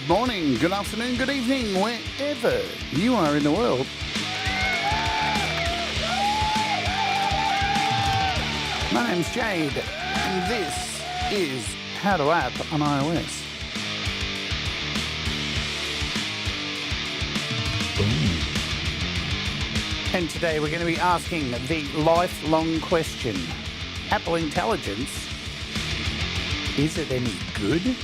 Good morning, good afternoon, good evening, wherever you are in the world. My name's Jade, and this is How to App on iOS. And today we're going to be asking the lifelong question, Apple Intelligence, is it any good?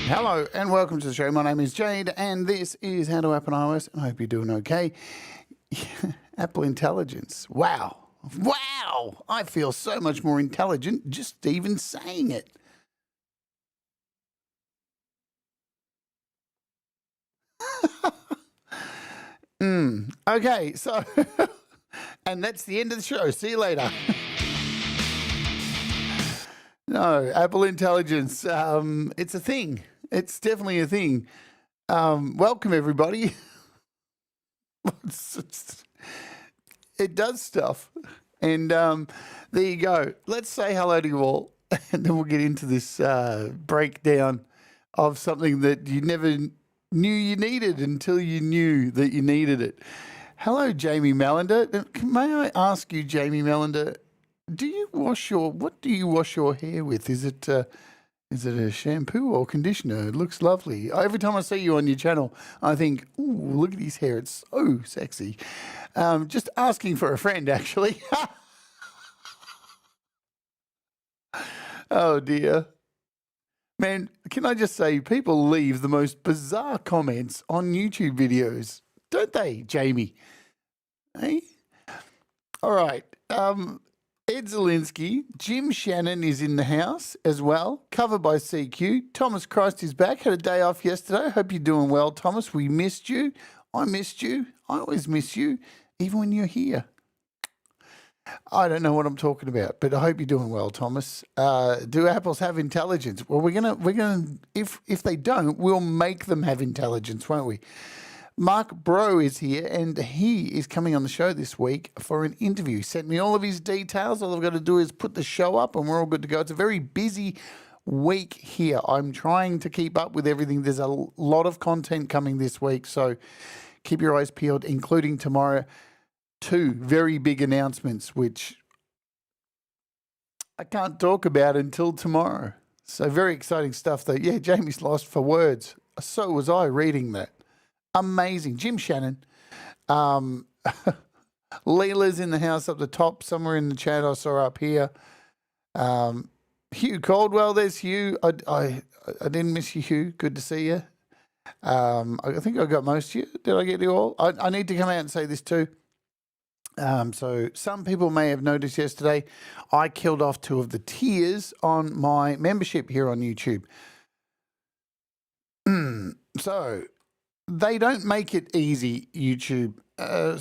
Hello and welcome to the show. My name is Jade and this is How to App on iOS. I hope you're doing okay. Apple Intelligence. Wow. Wow. I feel so much more intelligent just even saying it. Okay, so, and that's the end of the show. See you later. No, Apple Intelligence. It's a thing. It's definitely a thing. Welcome, everybody. It does stuff. And there you go. Let's say hello to you all, and then we'll get into this breakdown of something that you never knew you needed until you knew that you needed it. Hello, Jamie Melander. May I ask you, Jamie Melander, what do you wash your hair with? Is it a shampoo or conditioner? It looks lovely. Every time I see you on your channel, I think, ooh, look at his hair. It's so sexy. Just asking for a friend, actually. Oh, dear. Man, can I just say, people leave the most bizarre comments on YouTube videos, don't they, Jamie? Hey? All right. Ed Zielinski, Jim Shannon is in the house as well, covered by CQ. Thomas Christ is back, had a day off yesterday. Hope you're doing well, Thomas. We missed you. I missed you. I always miss you, even when you're here. I don't know what I'm talking about, but I hope you're doing well, Thomas. Do apples have intelligence? Well, we're gonna if they don't, we'll make them have intelligence, won't we? Mark Bro is here, and he is coming on the show this week for an interview. Sent me all of his details. All I've got to do is put the show up, and we're all good to go. It's a very busy week here. I'm trying to keep up with everything. There's a lot of content coming this week, so keep your eyes peeled, including tomorrow. 2 very big announcements, which I can't talk about until tomorrow. So very exciting stuff, though. Yeah, Jamie's lost for words. So was I reading that. Amazing. Jim Shannon. Leela's in the house up the top, somewhere in the chat I saw up here. Hugh Caldwell, there's Hugh. I didn't miss you, Hugh. Good to see you. I think I got most of you. Did I get you all? I need to come out and say this too. So some people may have noticed yesterday, I killed off 2 of the tiers on my membership here on YouTube. So they don't make it easy, YouTube.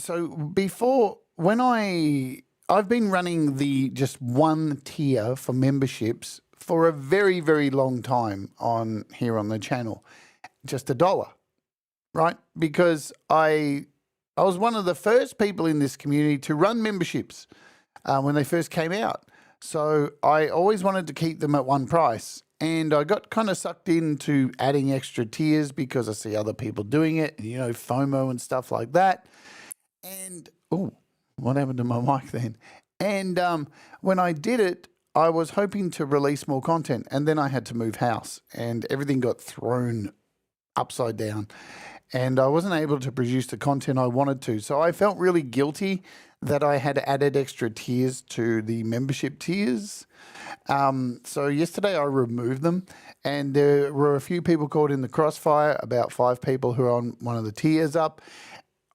So before, when I've been running the just 1 tier for memberships for a very, very long time here on the channel, just $1, right? Because I was one of the first people in this community to run memberships when they first came out. So I always wanted to keep them at 1 price. And I got kind of sucked into adding extra tiers because I see other people doing it, you know, FOMO and stuff like that. And, oh, what happened to my mic then? And when I did it, I was hoping to release more content. And then I had to move house and everything got thrown upside down. And I wasn't able to produce the content I wanted to. So I felt really guilty that I had added extra tiers to the membership tiers. So yesterday I removed them, and there were a few people caught in the crossfire, about 5 people who are on one of the tiers up.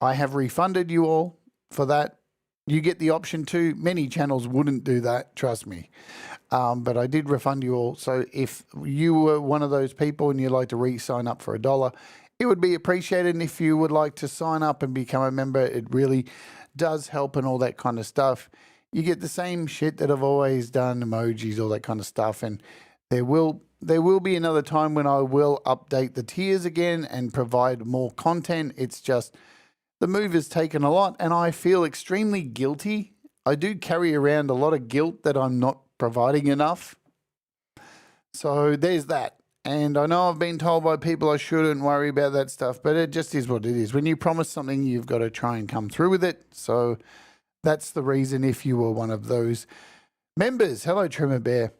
I have refunded you all for that. You get the option to. Many channels wouldn't do that, trust me. But I did refund you all. So if you were one of those people and you'd like to re-sign up for $1, it would be appreciated. And if you would like to sign up and become a member, it really does help and all that kind of stuff. You get the same shit that I've always done, emojis, all that kind of stuff. And there will be another time when I will update the tiers again and provide more content. It's just the move has taken a lot, and I feel extremely guilty I do carry around a lot of guilt that I'm not providing enough. So there's that. And I know I've been told by people I shouldn't worry about that stuff, but it just is what it is. When you promise something, you've got to try and come through with it. So that's the reason if you were one of those members. Hello, Trimmer Bear.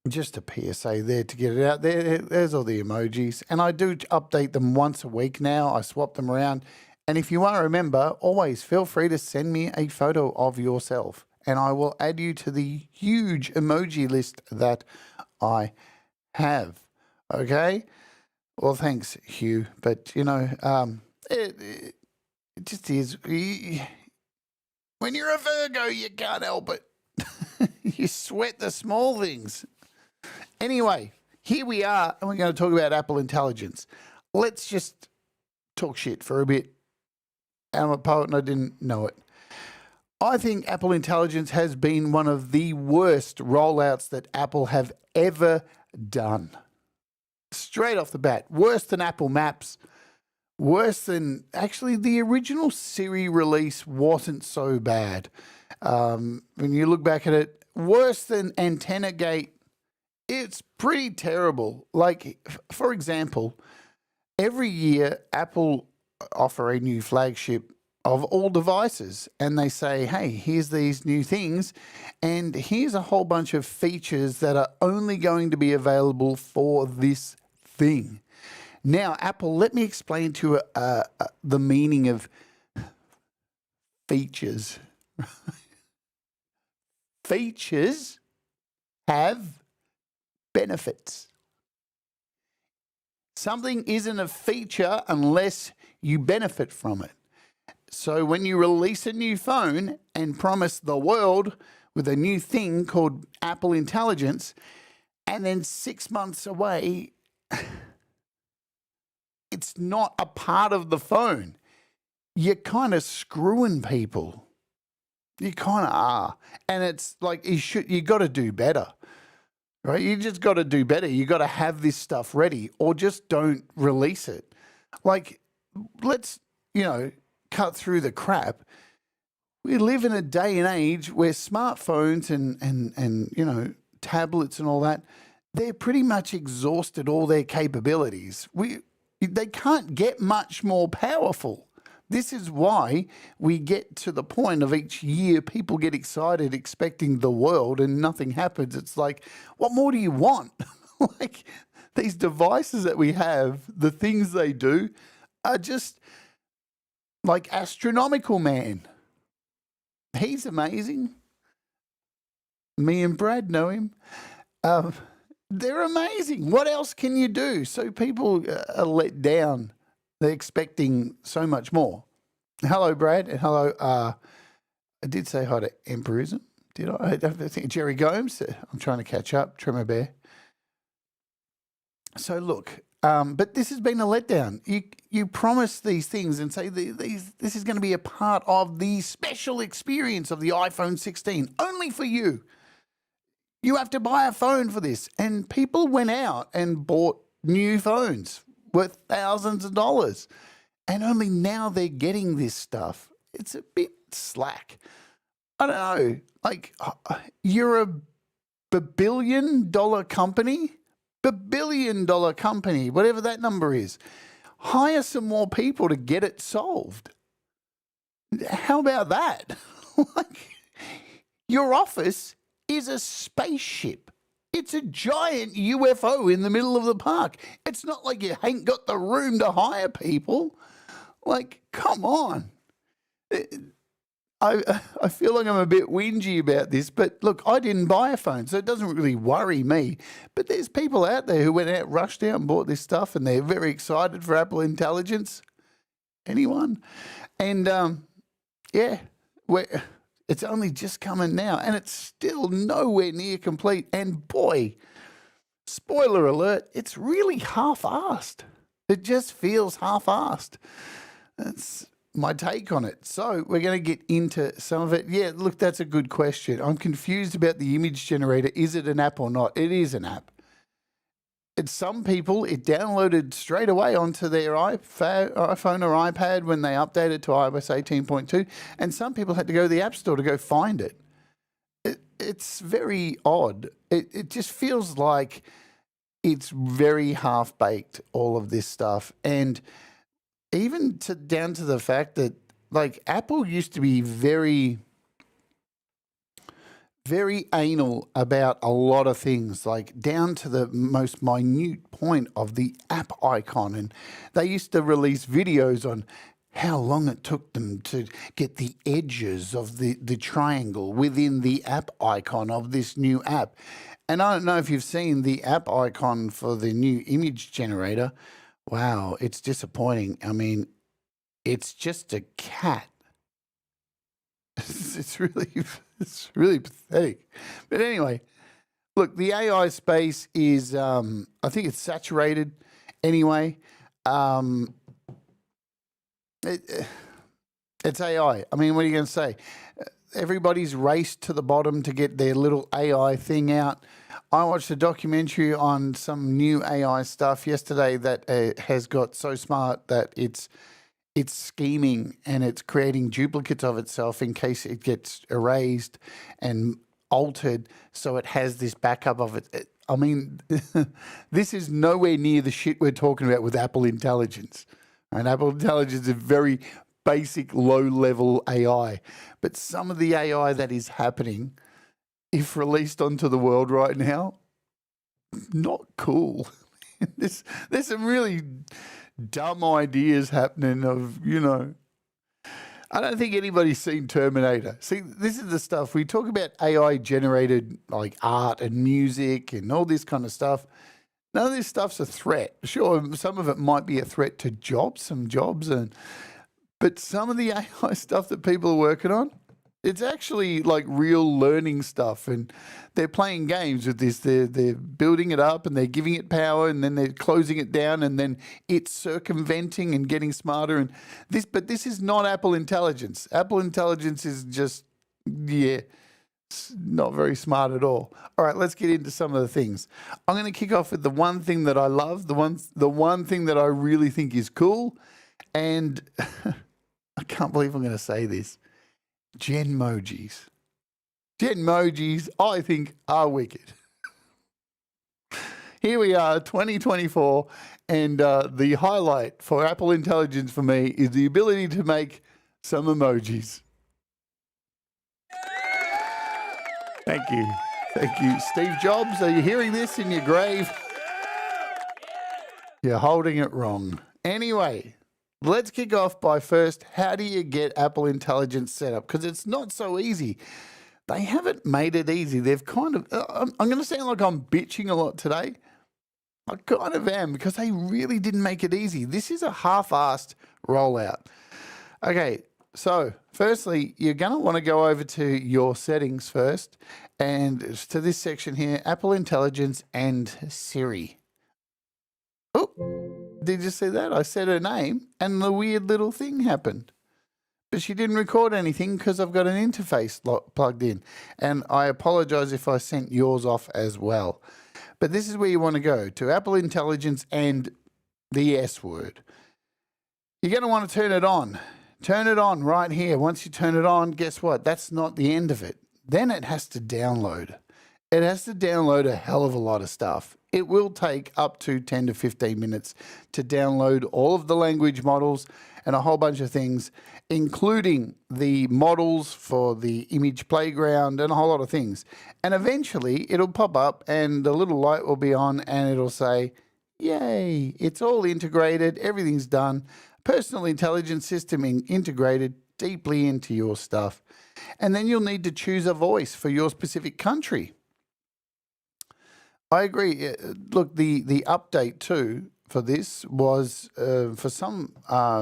Just a PSA there to get it out there. There's all the emojis. And I do update them once a week now. I swap them around. And if you are a member, always feel free to send me a photo of yourself. And I will add you to the huge emoji list that I have. Okay? Well, thanks, Hugh. But, you know, it just is. When you're a Virgo, you can't help it. You sweat the small things. Anyway, here we are, and we're going to talk about Apple Intelligence. Let's just talk shit for a bit. I'm a poet and I didn't know it. I think Apple Intelligence has been one of the worst rollouts that Apple have ever done. Straight off the bat, worse than Apple Maps, worse than actually the original Siri release wasn't so bad. When you look back at it, worse than Antenna Gate. It's pretty terrible. Like, for example, every year Apple offer a new flagship of all devices and they say, hey, here's these new things and here's a whole bunch of features that are only going to be available for this thing. Now, Apple, let me explain to you the meaning of features. Features have benefits. Something isn't a feature unless you benefit from it. So when you release a new phone and promise the world with a new thing called Apple Intelligence, and then 6 months away, it's not a part of the phone, you're kind of screwing people. You kind of are. And it's like you got to do better. Right? You just got to do better. You got to have this stuff ready or just don't release it. Like, let's, cut through the crap. We live in a day and age where smartphones and tablets and all that, they're pretty much exhausted all their capabilities. They can't get much more powerful. This is why we get to the point of each year people get excited expecting the world and nothing happens. It's like, what more do you want? Like these devices that we have, the things they do are just like astronomical, man. He's amazing. Me and Brad know him. They're amazing. What else can you do? So people are let down. They're expecting so much more. Hello, Brad, and hello. I did say hi to Emperism. Did I? I think Jerry Gomes. I'm trying to catch up. Tremor Bear. So look, but this has been a letdown. You promise these things and say this is going to be a part of the special experience of the iPhone 16, only for you. You have to buy a phone for this, and people went out and bought new phones worth thousands of dollars. And only now they're getting this stuff. It's a bit slack. I don't know. Like, you're a billion-dollar company? Billion-dollar company, whatever that number is. Hire some more people to get it solved. How about that? Like, your office is a spaceship. It's a giant UFO in the middle of the park. It's not like you ain't got the room to hire people. Like, come on. I feel like I'm a bit whingy about this, but look, I didn't buy a phone, so it doesn't really worry me. But there's people out there who went out, rushed out and bought this stuff, and they're very excited for Apple Intelligence. Anyone? And, it's only just coming now, and it's still nowhere near complete. And boy, spoiler alert, it's really half-assed. It just feels half-assed. That's my take on it. So we're going to get into some of it. Yeah, look, that's a good question. I'm confused about the image generator. Is it an app or not? It is an app. some people, it downloaded straight away onto their iPhone or iPad when they updated to iOS 18.2, and some people had to go to the App Store to go find it. It's very odd. It just feels like it's very half-baked, all of this stuff. And even down to the fact that, like, Apple used to be very, very anal about a lot of things, like down to the most minute point of the app icon. And they used to release videos on how long it took them to get the edges of the triangle within the app icon of this new app. And I don't know if you've seen the app icon for the new image generator. Wow, it's disappointing. I mean, it's just a cat. It's really pathetic. But anyway, look, the AI space is, I think it's saturated anyway. It's AI. I mean, what are you going to say? Everybody's raced to the bottom to get their little AI thing out. I watched a documentary on some new AI stuff yesterday that has got so smart that it's scheming and it's creating duplicates of itself in case it gets erased and altered, so it has this backup of it. I mean, this is nowhere near the shit we're talking about with Apple Intelligence. And Apple Intelligence is very basic, low-level AI. But some of the AI that is happening, if released onto the world right now, not cool. There's some really dumb ideas happening of, you know, I don't think anybody's seen Terminator. See, this is the stuff. We talk about AI-generated, like, art and music and all this kind of stuff. None of this stuff's a threat. Sure, some of it might be a threat to some jobs, but some of the AI stuff that people are working on, it's actually like real learning stuff, and they're playing games with this. They're building it up and they're giving it power, and then they're closing it down, and then it's circumventing and getting smarter. And but this is not Apple Intelligence. Apple Intelligence is just, yeah, not very smart at all. All right, let's get into some of the things. I'm going to kick off with the one thing that I love, the one thing that I really think is cool, and I can't believe I'm going to say this. Genmojis. Genmojis, I think, are wicked. Here we are, 2024, and the highlight for Apple Intelligence for me is the ability to make some emojis. Thank you. Thank you. Steve Jobs, are you hearing this in your grave? You're holding it wrong. Anyway, let's kick off by first, how do you get Apple Intelligence set up? Because it's not so easy. They haven't made it easy. They've kind of, I'm going to sound like I'm bitching a lot today. I kind of am, because they really didn't make it easy. This is a half-assed rollout. Okay, so firstly, you're going to want to go over to your settings first, and to this section here, Apple Intelligence and Siri. Oh, did you see that? I said her name and the weird little thing happened. But she didn't record anything because I've got an interface plugged in. And I apologize if I sent yours off as well. But this is where you want to go, to Apple Intelligence and the S word. You're going to want to turn it on. Turn it on right here. Once you turn it on, guess what? That's not the end of it. Then it has to download. It has to download a hell of a lot of stuff. It will take up to 10 to 15 minutes to download all of the language models and a whole bunch of things, including the models for the image playground and a whole lot of things. And eventually it'll pop up and the little light will be on and it'll say, yay, it's all integrated, everything's done. Personal intelligence system integrated deeply into your stuff. And then you'll need to choose a voice for your specific country. I agree. Look, the update too for this was, for some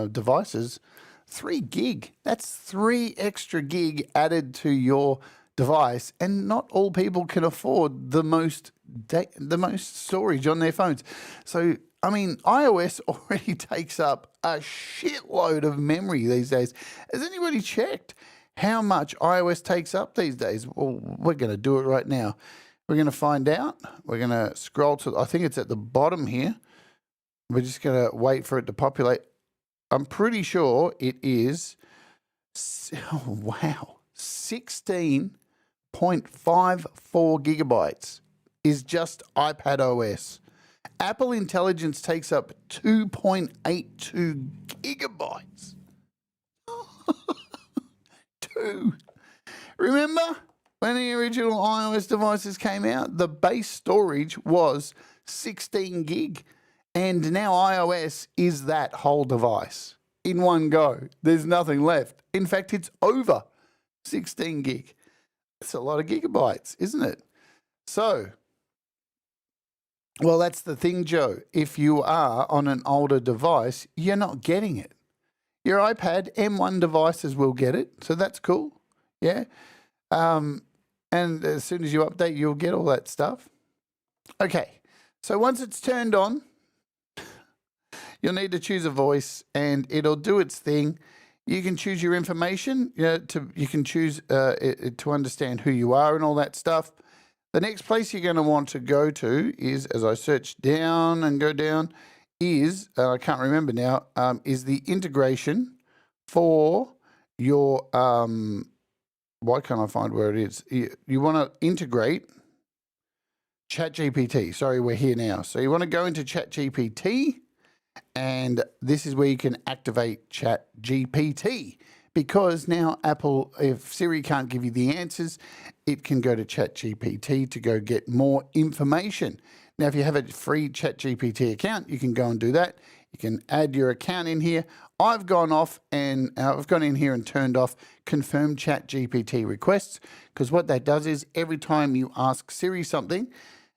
devices, 3 gig. That's 3 extra gig added to your device, and not all people can afford the most storage on their phones. So, I mean, iOS already takes up a shitload of memory these days. Has anybody checked how much iOS takes up these days? Well, we're going to do it right now. We're going to find out. We're going to scroll to, I think it's at the bottom here. We're just going to wait for it to populate. I'm pretty sure it is, oh, wow, 16.54 gigabytes is just iPad OS. Apple Intelligence takes up 2.82 gigabytes. 2. Remember when the original iOS devices came out, the base storage was 16 gig, and now iOS is that whole device in one go. There's nothing left. In fact, it's over 16 gig. That's a lot of gigabytes, isn't it? So, well, that's the thing, Joe. If you are on an older device, you're not getting it. Your iPad M1 devices will get it, so that's cool. Yeah. And as soon as you update, you'll get all that stuff. Okay. So once it's turned on, you'll need to choose a voice, and it'll do its thing. You can choose your information. You can choose to understand who you are and all that stuff. The next place you're going to want to go to is, as I search down and go down, is, I can't remember now, is the integration for your, why can't I find where it is? You want to integrate ChatGPT. Sorry, we're here now. So you want to go into ChatGPT, and this is where you can activate ChatGPT, because now Apple, if Siri can't give you the answers, it can go to ChatGPT to go get more information. Now, if you have a free ChatGPT account, you can go and do that. You can add your account in here. I've gone off and I've gone in here and turned off confirm ChatGPT requests, because what that does is every time you ask Siri something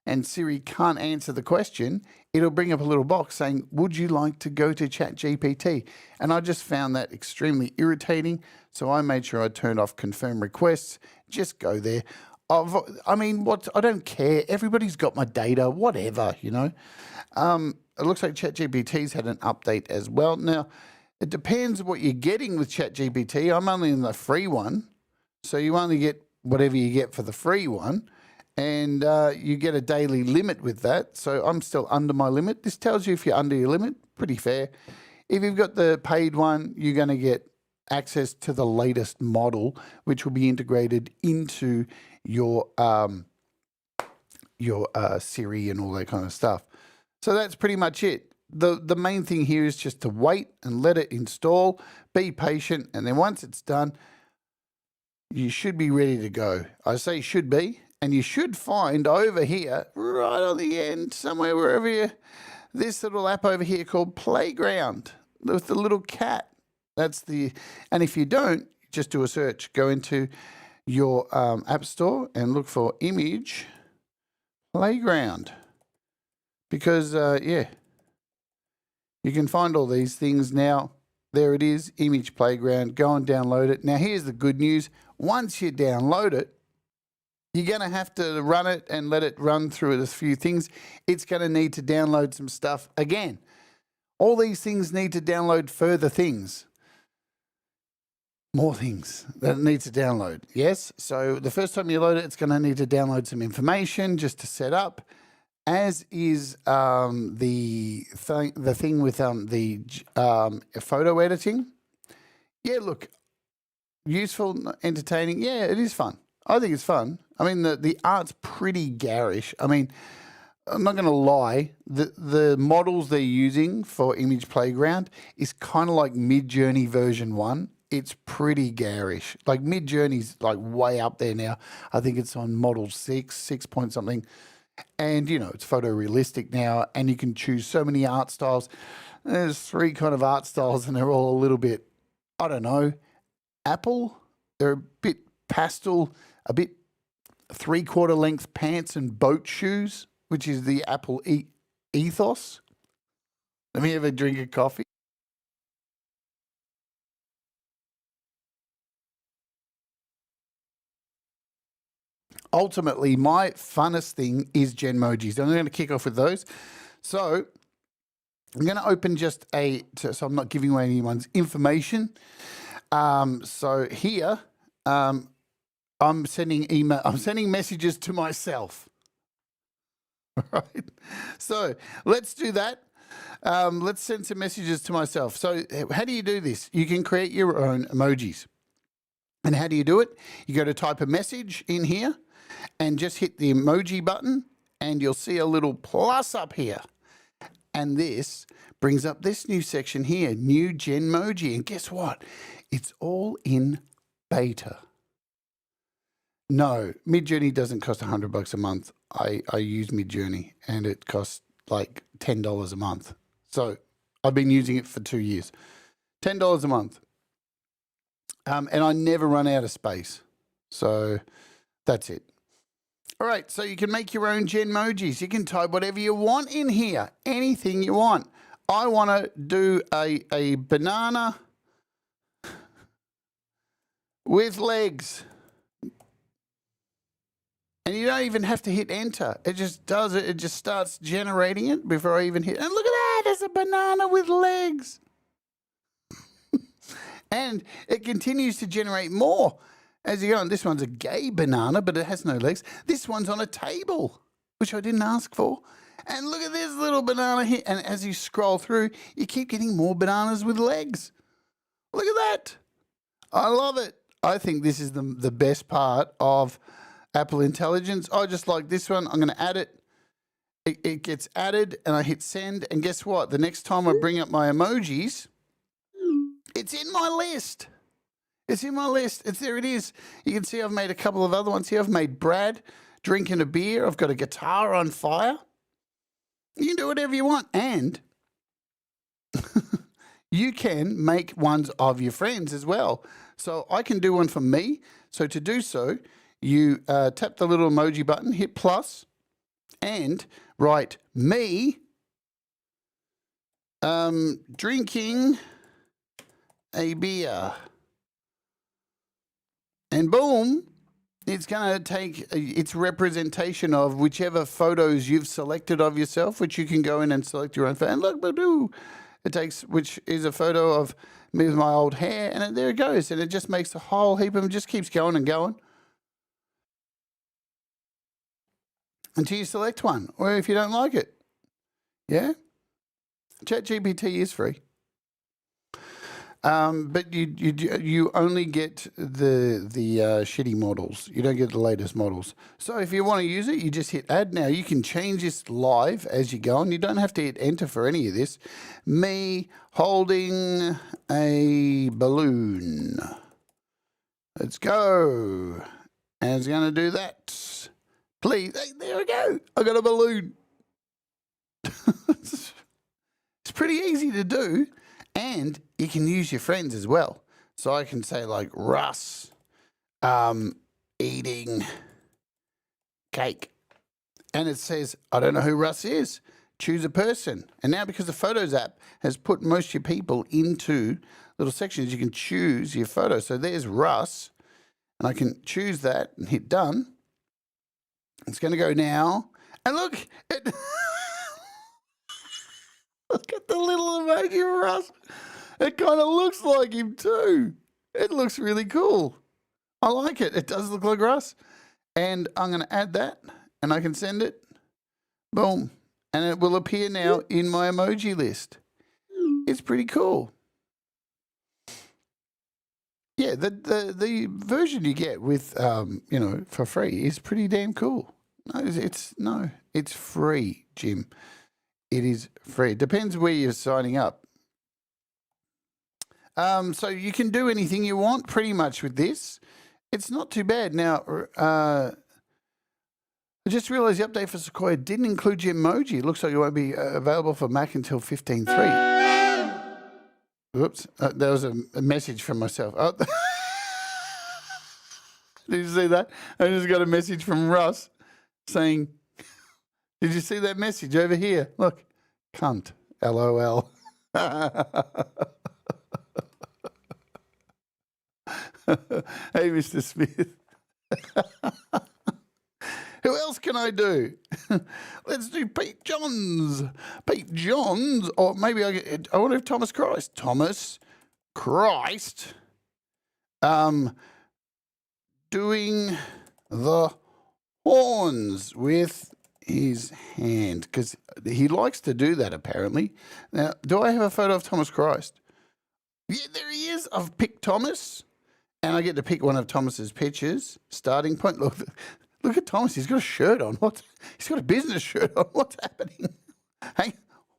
and Siri can't answer the question, it'll bring up a little box saying, would you like to go to ChatGPT? And I just found that extremely irritating, so I made sure I turned off confirm requests. Just go there. I mean, I don't care. Everybody's got my data, whatever, you know. It looks like ChatGPT's had an update as well. Now, it depends what you're getting with ChatGPT. I'm only in the free one, so you only get whatever you get for the free one, and you get a daily limit with that. So I'm still under my limit. This tells you if you're under your limit. Pretty fair. If you've got the paid one, you're going to get access to the latest model, which will be integrated into your Siri and all that kind of stuff. So that's pretty much it. The main thing here is just to wait and let it install, be patient, and then once it's done, you should be ready to go. I say should be, and you should find over here, right on the end, somewhere, wherever you, this little app over here called Playground with the little cat. And if you don't, just do a search. Go into your app store and look for Image Playground, because yeah, you can find all these things now. There it is, Image Playground. Go and download it. Now here's the good news. Once you download it, you're going to have to run it and let it run through a few things. It's going to need to download some stuff again. All these things need to download further things. More things that it needs to download. Yes. So the first time you load it, it's going to need to download some information just to set up, as is the thing with the photo editing. Yeah, look, useful, entertaining. Yeah, it is fun. I think it's fun. I mean, the art's pretty garish. I mean, I'm not going to lie. The models they're using for Image Playground is kind of like Midjourney version 1. It's pretty garish. Like Midjourney's like way up there now. I think it's on model 6 point something. And, you know, it's photorealistic now, and you can choose so many art styles. There's 3 kind of art styles, and they're all a little bit, I don't know, Apple. They're a bit pastel, a bit 3/4 length pants and boat shoes, which is the Apple ethos. Let me have a drink of coffee. Ultimately, my funnest thing is Genmojis. I'm going to kick off with those. So I'm going to open just so I'm not giving away anyone's information. So here, I'm sending messages to myself. Right. So let's do that. Let's send some messages to myself. So how do you do this? You can create your own emojis. And how do you do it? You go to type a message in here and just hit the emoji button and you'll see a little plus up here. And this brings up this new section here, new Genmoji. And guess what? It's all in beta. No, Midjourney doesn't cost $100 a month. I use Midjourney and it costs like $10 a month. So I've been using it for 2 years. $10 a month. And I never run out of space. So that's it. All right, so you can make your own Genmojis. You can type whatever you want in here, anything you want. I want to do a banana with legs. And you don't even have to hit enter. It just does it. It just starts generating it before I even hit. And look at that. There's a banana with legs. And it continues to generate more as you go on. This one's a gay banana, but it has no legs. This one's on a table, which I didn't ask for. And look at this little banana here. And as you scroll through, you keep getting more bananas with legs. Look at that. I love it. I think this is the best part of Apple Intelligence. I just like this one. I'm going to add it. It gets added and I hit send. And guess what? The next time I bring up my emojis, it's in my list. It's in my list. There it is. You can see I've made a couple of other ones here. I've made Brad drinking a beer. I've got a guitar on fire. You can do whatever you want. And you can make ones of your friends as well. So I can do one for me. So to do so, you tap the little emoji button, hit plus, and write me drinking a beer. And boom, it's going to take its representation of whichever photos you've selected of yourself, which you can go in and select your own photo. And look, badoo, it takes, which is a photo of me with my old hair, and there it goes. And it just makes a whole heap of them, just keeps going and going until you select one, or if you don't like it. Yeah? ChatGPT is free. But you only get the shitty models. You don't get the latest models. So if you want to use it, you just hit add. Now you can change this live as you go on. You don't have to hit enter for any of this. Me holding a balloon. Let's go. And it's going to do that. Please. Hey, there we go. I got a balloon. It's pretty easy to do. And you can use your friends as well. So I can say like Russ eating cake. And it says, I don't know who Russ is. Choose a person. And now because the Photos app has put most of your people into little sections, you can choose your photo. So there's Russ. And I can choose that and hit done. It's going to go now. And look, look at the little emoji of Russ. It kind of looks like him too. It looks really cool. I like it. It does look like Russ. And I'm going to add that and I can send it. Boom. And it will appear now in my emoji list. It's pretty cool. Yeah, the version you get with, for free is pretty damn cool. It's free, Jim. It is free. It depends where you're signing up. So you can do anything you want pretty much with this. It's not too bad. Now, I just realized the update for Sequoia didn't include your emoji. It looks like it won't be available for Mac until 15.3. Oops, there was a message from myself. Oh. Did you see that? I just got a message from Russ saying, did you see that message over here? Look, cunt, LOL. Hey, Mr. Smith. Who else can I do? Let's do Pete Johns. Pete Johns, or maybe I wonder if Thomas Christ. Thomas Christ. Doing the horns with his hand because he likes to do that apparently. Now, do I have a photo of Thomas Christ? Yeah, there he is. I've picked Thomas, and I get to pick one of Thomas's pictures. Starting point. Look at Thomas. He's got a shirt on. He's got a business shirt on. What's happening? Hey,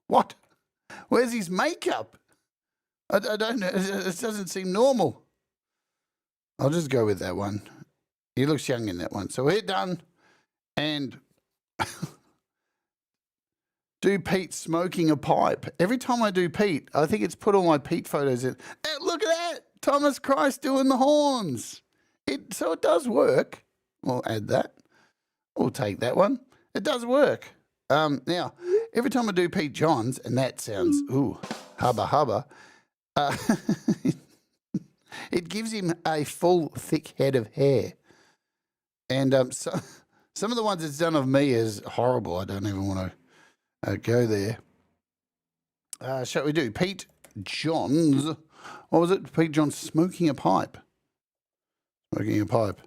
what? Where's his makeup? I don't know. It doesn't seem normal. I'll just go with that one. He looks young in that one. So we're done. And do Pete smoking a pipe. Every time I do Pete, I think it's put all my Pete photos in. Hey, look at that. Thomas Christ doing the horns. So it does work. We'll add that. We'll take that one. It does work. Now, every time I do Pete Johns, and that sounds, hubba hubba, it gives him a full, thick head of hair. And so, some of the ones it's done of me is horrible. I don't even want to go there. Shall we do Pete Johns? What was it? Pete Johns smoking a pipe. Smoking a pipe.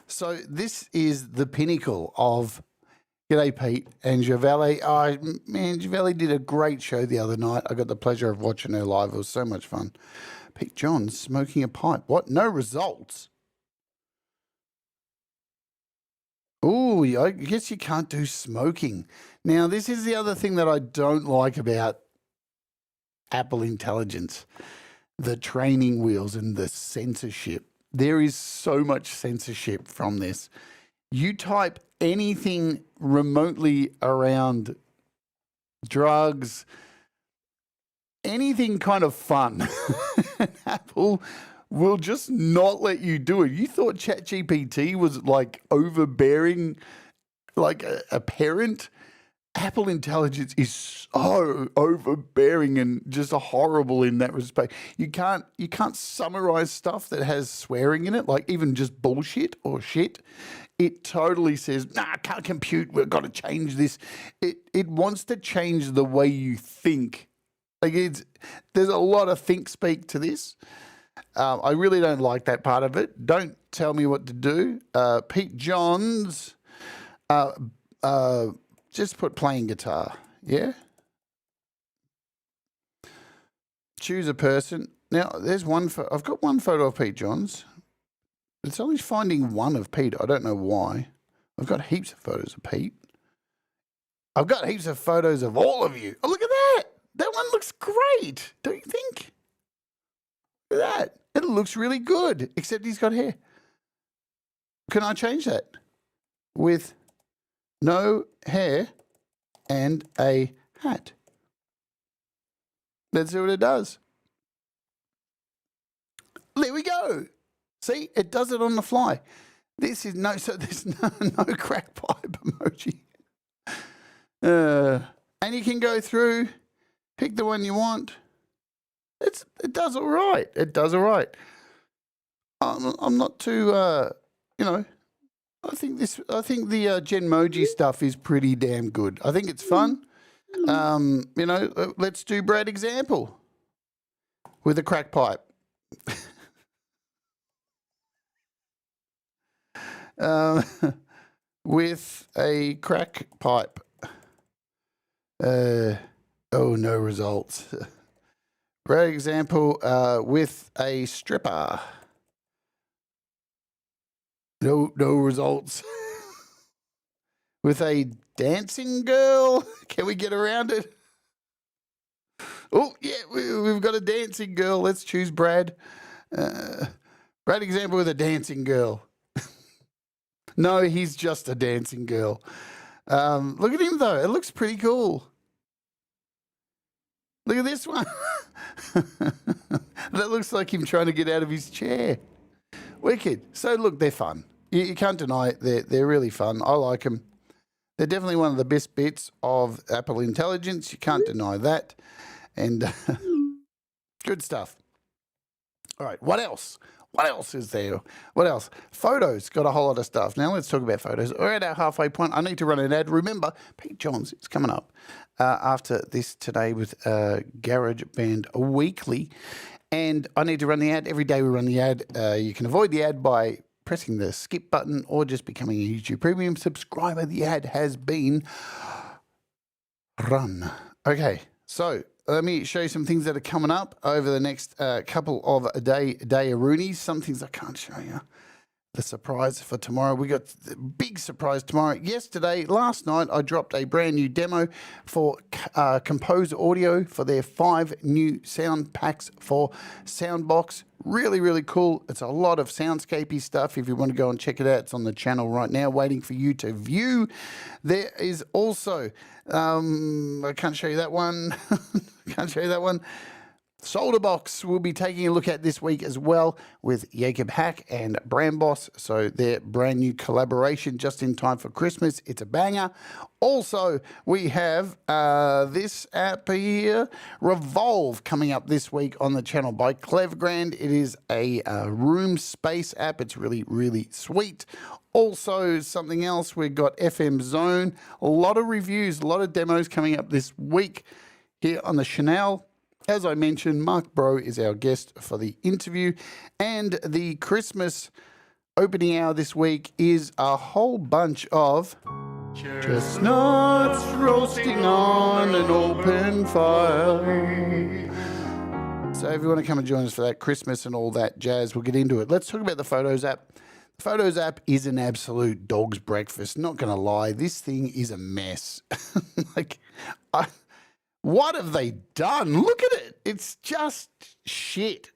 So this is the pinnacle of G'day Pete and Javelle. Oh, man, Javelle did a great show the other night. I got the pleasure of watching her live. It was so much fun. Pete Johns smoking a pipe. What? No results? Oh, I guess you can't do smoking. Now, this is the other thing that I don't like about Apple Intelligence, the training wheels and the censorship. There is so much censorship from this. You type anything remotely around drugs, anything kind of fun, Apple will just not let you do it. You thought ChatGPT was like overbearing, like a parent? Apple Intelligence is so overbearing and just horrible in that respect. You can't summarize stuff that has swearing in it, like even just bullshit or shit. It totally says, nah, I can't compute. We've got to change this. It wants to change the way you think. Like there's a lot of think speak to this. I really don't like that part of it. Don't tell me what to do. Pete Johns. Just put playing guitar, yeah? Choose a person. Now, there's one. I've got one photo of Pete Johns. It's only finding one of Pete. I don't know why. I've got heaps of photos of Pete. I've got heaps of photos of all of you. Oh, look at that. That one looks great, don't you think? Look at that. It looks really good, except he's got hair. Can I change that? With no hair and a hat. Let's see what it does. There we go. See, it does it on the fly. This is there's no crack pipe emoji. And you can go through, pick the one you want. It does all right. It does all right. I'm not too I think the Genmoji stuff is pretty damn good. I think it's fun. Let's do Brad example with a crack pipe. With a crack pipe. No results. Brad example with a stripper. No results. With a dancing girl. Can we get around it? Oh, yeah, we've got a dancing girl. Let's choose Brad. Brad example with a dancing girl. No, he's just a dancing girl. Look at him, though. It looks pretty cool. Look at this one. That looks like him trying to get out of his chair. Wicked. So, look, they're fun. You can't deny it. They're really fun. I like them. They're definitely one of the best bits of Apple Intelligence. You can't deny that. And good stuff. All right, what else? What else is there? What else? Photos. Got a whole lot of stuff. Now let's talk about photos. We're at our halfway point. I need to run an ad. Remember, Pete Johns is coming up after this today with GarageBand Weekly. And I need to run the ad. Every day we run the ad. You can avoid the ad by pressing the skip button or just becoming a YouTube Premium subscriber. The ad has been run. Okay, so let me show you some things that are coming up over the next couple of day-a-roonies. Some things I can't show you. The surprise for tomorrow. We got the big surprise tomorrow. Last night, I dropped a brand new demo for Compose Audio for their 5 new sound packs for Soundbox. Really, really cool. It's a lot of soundscapey stuff. If you want to go and check it out, it's on the channel right now, waiting for you to view. There is also, I can't show you that one. Can't show you that one. Solderbox we'll be taking a look at this week as well with Jacob Hack and Brandboss. So their brand new collaboration just in time for Christmas. It's a banger. Also, we have this app here, Revolve, coming up this week on the channel by Clevergrand. It is a room space app. It's really, really sweet. Also, something else, we've got FM Zone. A lot of reviews, a lot of demos coming up this week here on the Chanel. As I mentioned, Mark Bro is our guest for the interview, and the Christmas opening hour this week is a whole bunch of chestnuts roasting on an open fire. So if you want to come and join us for that Christmas and all that jazz, we'll get into it. Let's talk about the Photos app. The Photos app is an absolute dog's breakfast. Not going to lie, this thing is a mess. What have they done? Look at it. It's just shit.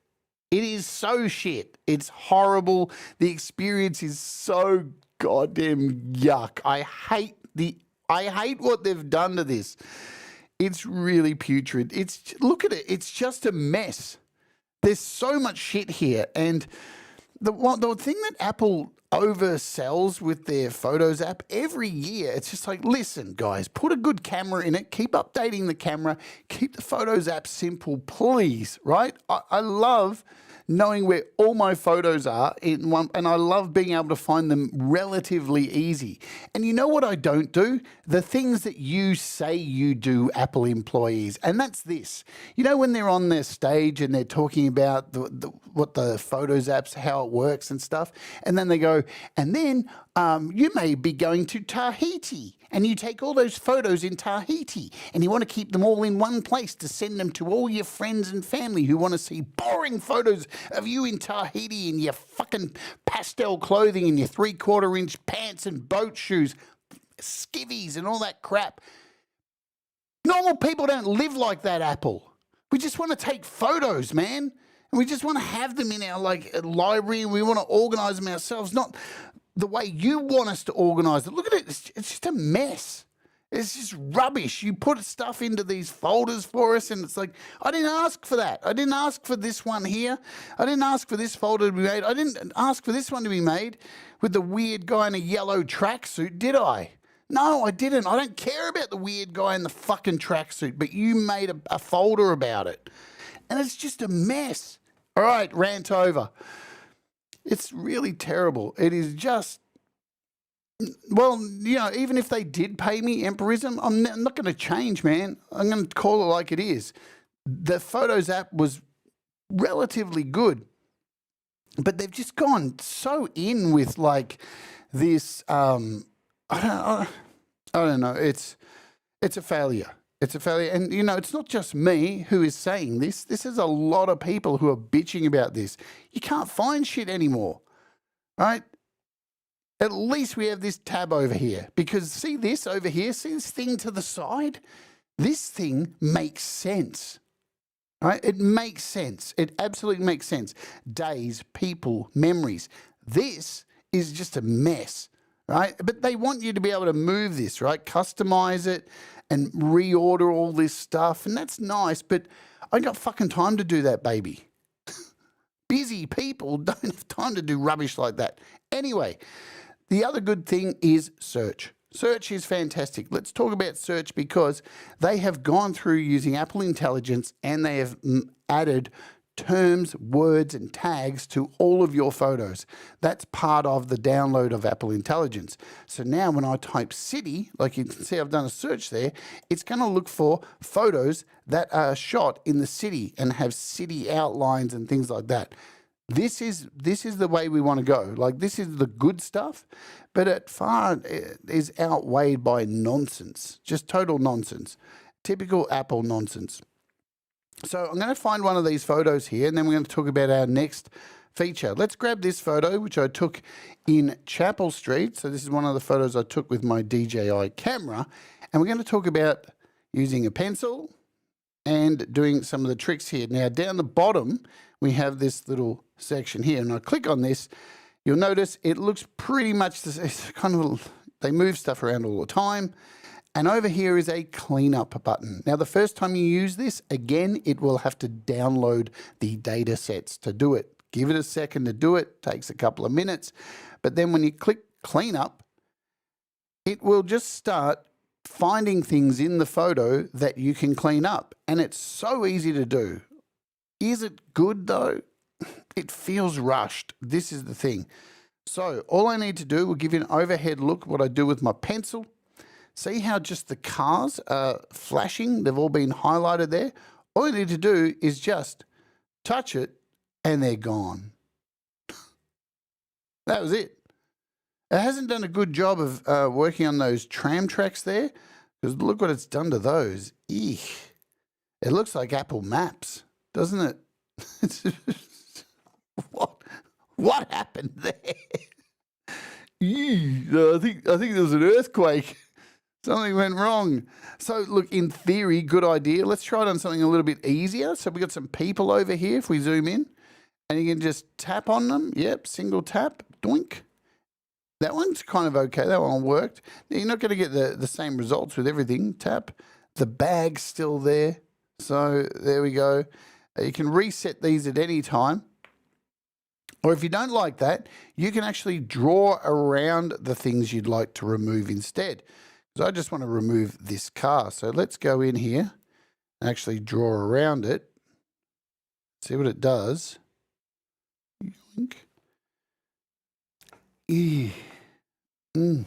It is so shit. It's horrible. The experience is so goddamn yuck. I hate what they've done to this. It's really putrid. Look at it. It's just a mess. There's so much shit here. And the thing that Apple oversells with their Photos app every year, it's just like, listen, guys, put a good camera in it, keep updating the camera, keep the Photos app simple, please, right? I love knowing where all my photos are in one, and I love being able to find them relatively easy. And you know what I don't do? The things that you say you do, Apple employees, and that's this. You know, when they're on their stage and they're talking about what the Photos apps, how it works and stuff, and then they go, and then you may be going to Tahiti, and you take all those photos in Tahiti, and you want to keep them all in one place to send them to all your friends and family who want to see boring photos of you in Tahiti in your fucking pastel clothing and your 3/4-inch pants and boat shoes, skivvies and all that crap. Normal people don't live like that, Apple. We just want to take photos, man. And we just want to have them in our library, and we want to organize them ourselves, not the way you want us to organize it. Look at it. It's just a mess. It's just rubbish. You put stuff into these folders for us, and it's like, I didn't ask for that. I didn't ask for this one here. I didn't ask for this folder to be made. I didn't ask for this one to be made with the weird guy in a yellow tracksuit, did I? No, I didn't. I don't care about the weird guy in the fucking tracksuit, but you made a folder about it. And it's just a mess. All right, rant over. It's really terrible. It is just, well, you know, even if they did pay me Empirism, I'm not going to change, man. I'm going to call it like it is. The Photos app was relatively good, but they've just gone so in with this, I don't know. It's a failure. It's a failure. And, you know, it's not just me who is saying this. This is a lot of people who are bitching about this. You can't find shit anymore, right? At least we have this tab over here, because see this over here? See this thing to the side? This thing makes sense, right? It makes sense. It absolutely makes sense. Days, people, memories. This is just a mess, right? But they want you to be able to move this, right? Customize it and reorder all this stuff. And that's nice, but I ain't got fucking time to do that, baby. Busy people don't have time to do rubbish like that. Anyway, the other good thing is search. Search is fantastic. Let's talk about search, because they have gone through using Apple Intelligence and they have added terms, words, and tags to all of your photos. That's part of the download of Apple Intelligence. So now when I type city, like you can see I've done a search there, it's going to look for photos that are shot in the city and have city outlines and things like that. This is the way we want to go. Like, this is the good stuff, but it far is outweighed by nonsense, just total nonsense, typical Apple nonsense. So I'm going to find one of these photos here, and then we're going to talk about our next feature. Let's grab this photo, which I took in Chapel Street. So this is one of the photos I took with my DJI camera, and we're going to talk about using a pencil and doing some of the tricks here. Now, down the bottom, we have this little section here, and I click on this, you'll notice it looks pretty much it's kind of, they move stuff around all the time. And over here is a cleanup button. Now, the first time you use this, again, it will have to download the data sets to do it. Give it a second to do it, takes a couple of minutes. But then when you click cleanup, it will just start finding things in the photo that you can clean up. And it's so easy to do. Is it good though? It feels rushed. This is the thing. So all I need to do, will give you an overhead look what I do with my pencil. See how just the cars are flashing? They've all been highlighted there. All you need to do is just touch it and they're gone. That was it. It hasn't done a good job of working on those tram tracks there, because look what it's done to those. Eek. It looks like Apple Maps, doesn't it? What happened there? I think there was an earthquake. Something went wrong. So look, in theory, good idea. Let's try it on something a little bit easier. So we got some people over here. If we zoom in, and you can just tap on them. Yep, single tap, doink. That one's kind of okay. That one worked. Now, you're not going to get the same results with everything. Tap. The bag's still there. So there we go. You can reset these at any time. Or if you don't like that, you can actually draw around the things you'd like to remove instead. So I just want to remove this car. So let's go in here and actually draw around it. See what it does. Yoink. Eee. Mm.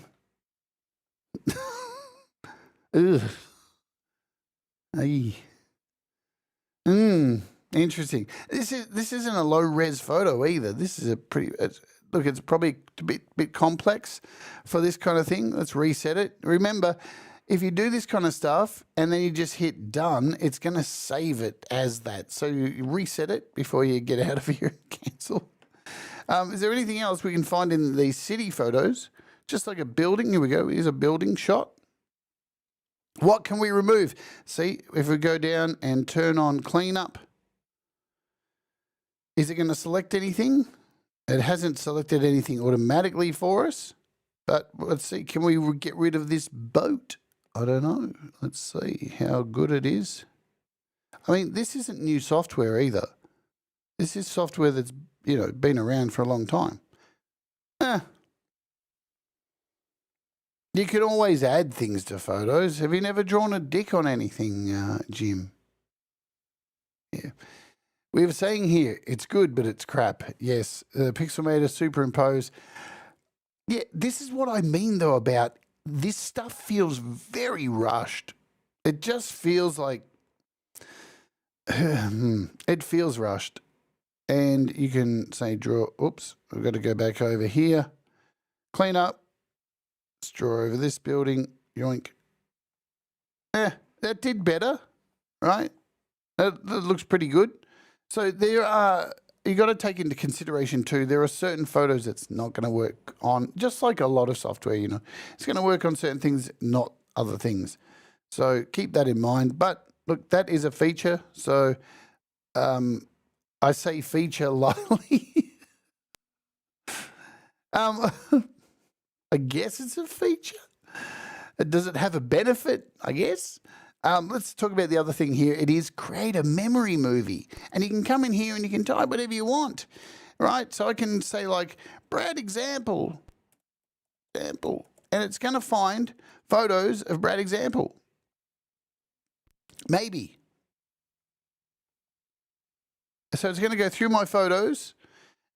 Ugh. Aye. Interesting. This isn't a low res photo either. This is a pretty. Look, it's probably a bit complex for this kind of thing. Let's reset it. Remember, if you do this kind of stuff and then you just hit done, it's going to save it as that. So you reset it before you get out of here and cancel. Is there anything else we can find in these city photos? Just like a building. Here we go. Here's a building shot. What can we remove? See, if we go down and turn on cleanup, is it going to select anything? It hasn't selected anything automatically for us, but let's see. Can we get rid of this boat? I don't know. Let's see how good it is. I mean, this isn't new software either. This is software that's, been around for a long time. You can always add things to photos. Have you never drawn a dick on anything, Jim? Yeah. We were saying here, it's good, but it's crap. Yes, the Pixelmator superimpose. Yeah, this is what I mean, though, about this stuff feels very rushed. It just feels like, it feels rushed. And you can say draw, oops, we've got to go back over here. Clean up. Let's draw over this building. Yoink. That did better, right? That looks pretty good. So there are, you got to take into consideration too, there are certain photos that's not going to work on, just like a lot of software, it's going to work on certain things, not other things. So keep that in mind. But look, that is a feature. So I say feature lightly. I guess it's a feature. Does it have a benefit? I guess. Let's talk about the other thing here. It is create a memory movie. And you can come in here and you can type whatever you want, right? So I can say like, Brad example. And it's going to find photos of Brad example. Maybe. So it's going to go through my photos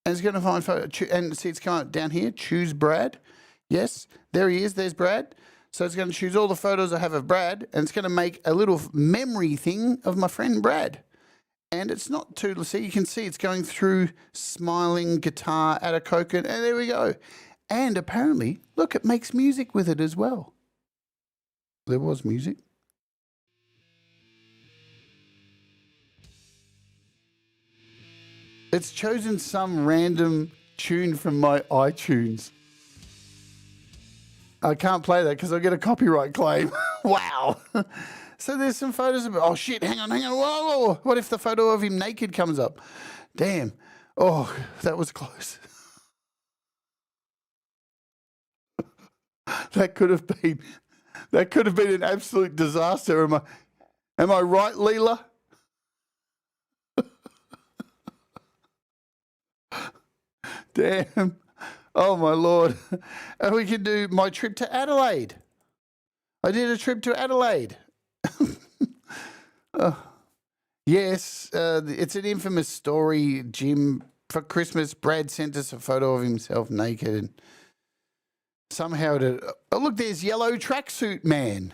and it's going to find photo. And see, it's coming up down here. Choose Brad. Yes, there he is. There's Brad. So it's going to choose all the photos I have of Brad, and it's going to make a little memory thing of my friend Brad. And it's not too, see, you can see it's going through smiling, guitar, add a coconut, and there we go. And apparently, look, it makes music with it as well. There was music. It's chosen some random tune from my iTunes. I can't play that because I'll get a copyright claim. Wow. So there's some photos of, oh shit, hang on. Whoa. What if the photo of him naked comes up? Damn. Oh, that was close. That could have been an absolute disaster. Am I right, Leela? Damn. Oh my Lord. And we can do my trip to Adelaide. I did a trip to Adelaide. Yes, it's an infamous story, Jim. For Christmas, Brad sent us a photo of himself naked, and somehow oh look, there's Yellow Tracksuit Man.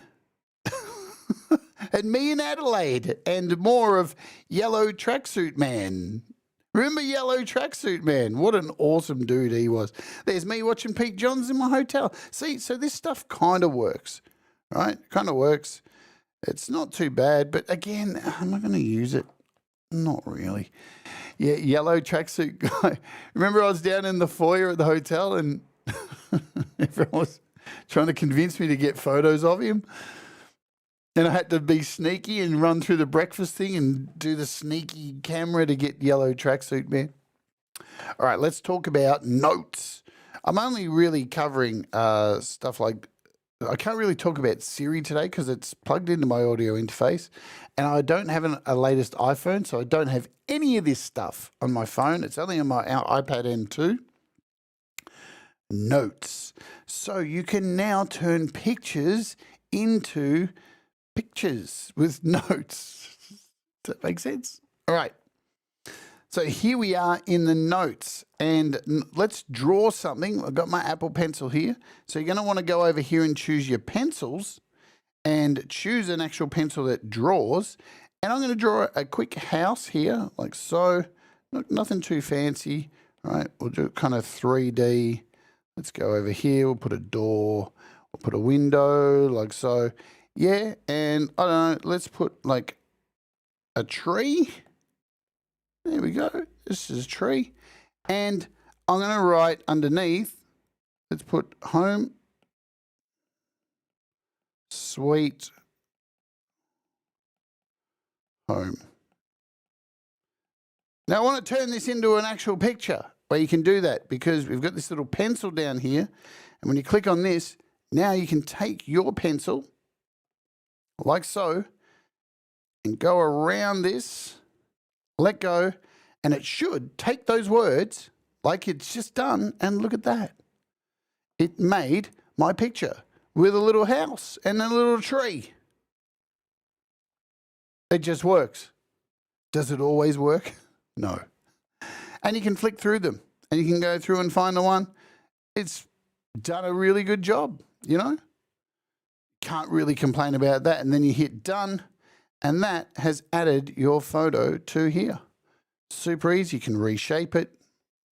And me in Adelaide, and more of Yellow Tracksuit Man. Remember Yellow Tracksuit Man? What an awesome dude he was. There's me watching Pete Johns in my hotel. See, so this stuff kind of works, right? Kind of works. It's not too bad, but again, am I going to use it? Not really. Yeah, Yellow Tracksuit Guy. Remember I was down in the foyer at the hotel and everyone was trying to convince me to get photos of him. And I had to be sneaky and run through the breakfast thing and do the sneaky camera to get Yellow Tracksuit Man. All right, let's talk about notes. I'm only really covering stuff like, I can't really talk about Siri today because it's plugged into my audio interface, and I don't have a latest iPhone, so I don't have any of this stuff on my phone. It's only on my iPad M2. Notes. So you can now turn pictures into pictures with notes. Does that make sense? All right. So here we are in the notes, and let's draw something. I've got my Apple Pencil here. So you're going to want to go over here and choose your pencils and choose an actual pencil that draws. And I'm going to draw a quick house here, like so. Nothing too fancy. All right, we'll do kind of 3D. Let's go over here. We'll put a door. We'll put a window, like so. Yeah, and I don't know, let's put like a tree. There we go. This is a tree. And I'm going to write underneath, let's put home, sweet home. Now I want to turn this into an actual picture where you can do that because we've got this little pencil down here. And when you click on this, now you can take your pencil like so and go around this, let go, and it should take those words like it's just done, and look at that. It made my picture with a little house and a little tree. It just works. Does it always work? No. And you can flick through them and you can go through and find the one. It's done a really good job, you know? Can't really complain about that. And then you hit done, and that has added your photo to here. Super easy. You can reshape it,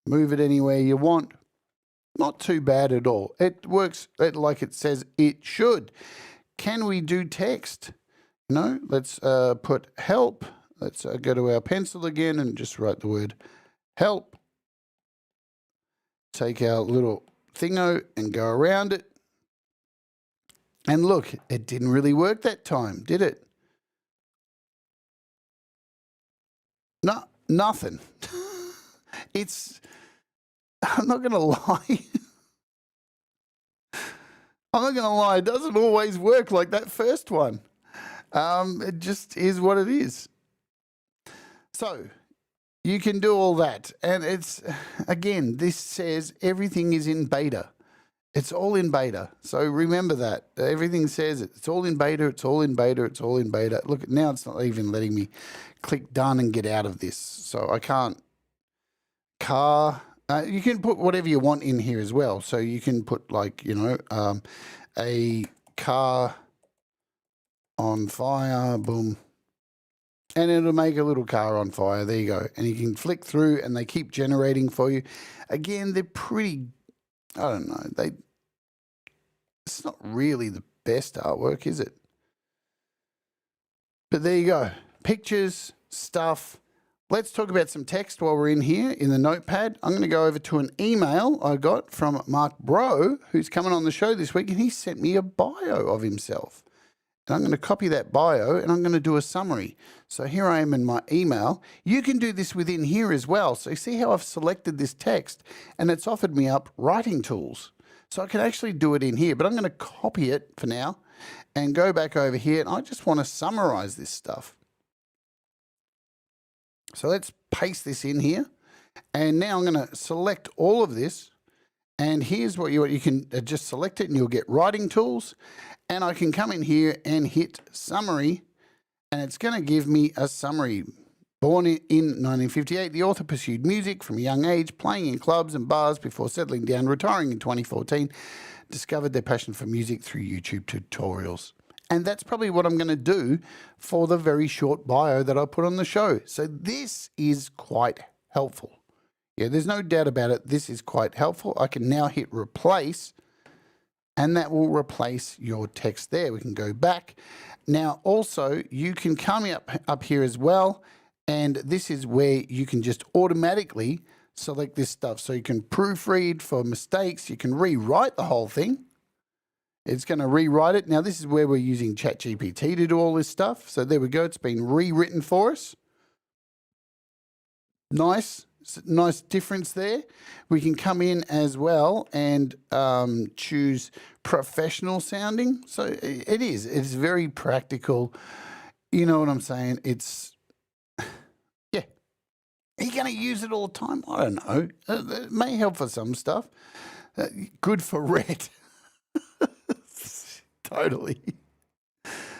move it anywhere you want. Not too bad at all. It works like it says it should. Can we do text? No. Let's put help. Let's go to our pencil again and just write the word help. Take our little thingo and go around it. And look, it didn't really work that time, did it? No, nothing. I'm not going to lie. I'm not going to lie. It doesn't always work like that first one. It just is what it is. So you can do all that. And it's, again, this says everything is in beta. It's all in beta. So remember that. Everything says it. It's all in beta. It's all in beta. It's all in beta. Look, now it's not even letting me click done and get out of this. So I can't. Car. You can put whatever you want in here as well. So you can put like, you know, a car on fire. Boom. and it'll make a little car on fire. There you go. And you can flick through and they keep generating for you. Again, they're pretty, I don't know, it's not really the best artwork, is it? But there you go. Pictures, stuff. Let's talk about some text while we're in here in the notepad. I'm going to go over to an email I got from Mark Bro, who's coming on the show this week, and he sent me a bio of himself. And I'm going to copy that bio and I'm going to do a summary. So here I am in my email. You can do this within here as well. So you see how I've selected this text and it's offered me up writing tools. So I can actually do it in here, but I'm going to copy it for now and go back over here. And I just want to summarize this stuff. So let's paste this in here. And now I'm going to select all of this. And here's what you can just select it and you'll get writing tools. And I can come in here and hit summary. And it's going to give me a summary. Born in 1958, the author pursued music from a young age, playing in clubs and bars before settling down, retiring in 2014, discovered their passion for music through YouTube tutorials. And that's probably what I'm going to do for the very short bio that I put on the show. So this is quite helpful. Yeah, there's no doubt about it. This is quite helpful. I can now hit replace, and that will replace your text there. We can go back. Now, also, you can come up here as well, and this is where you can just automatically select this stuff. So you can proofread for mistakes. You can rewrite the whole thing. It's going to rewrite it. Now, this is where we're using ChatGPT to do all this stuff. So there we go. It's been rewritten for us. Nice difference there. We can come in as well and choose professional sounding. So it's very practical. You know what I'm saying? It's, yeah. Are you going to use it all the time? I don't know. It may help for some stuff. Good for red. Totally.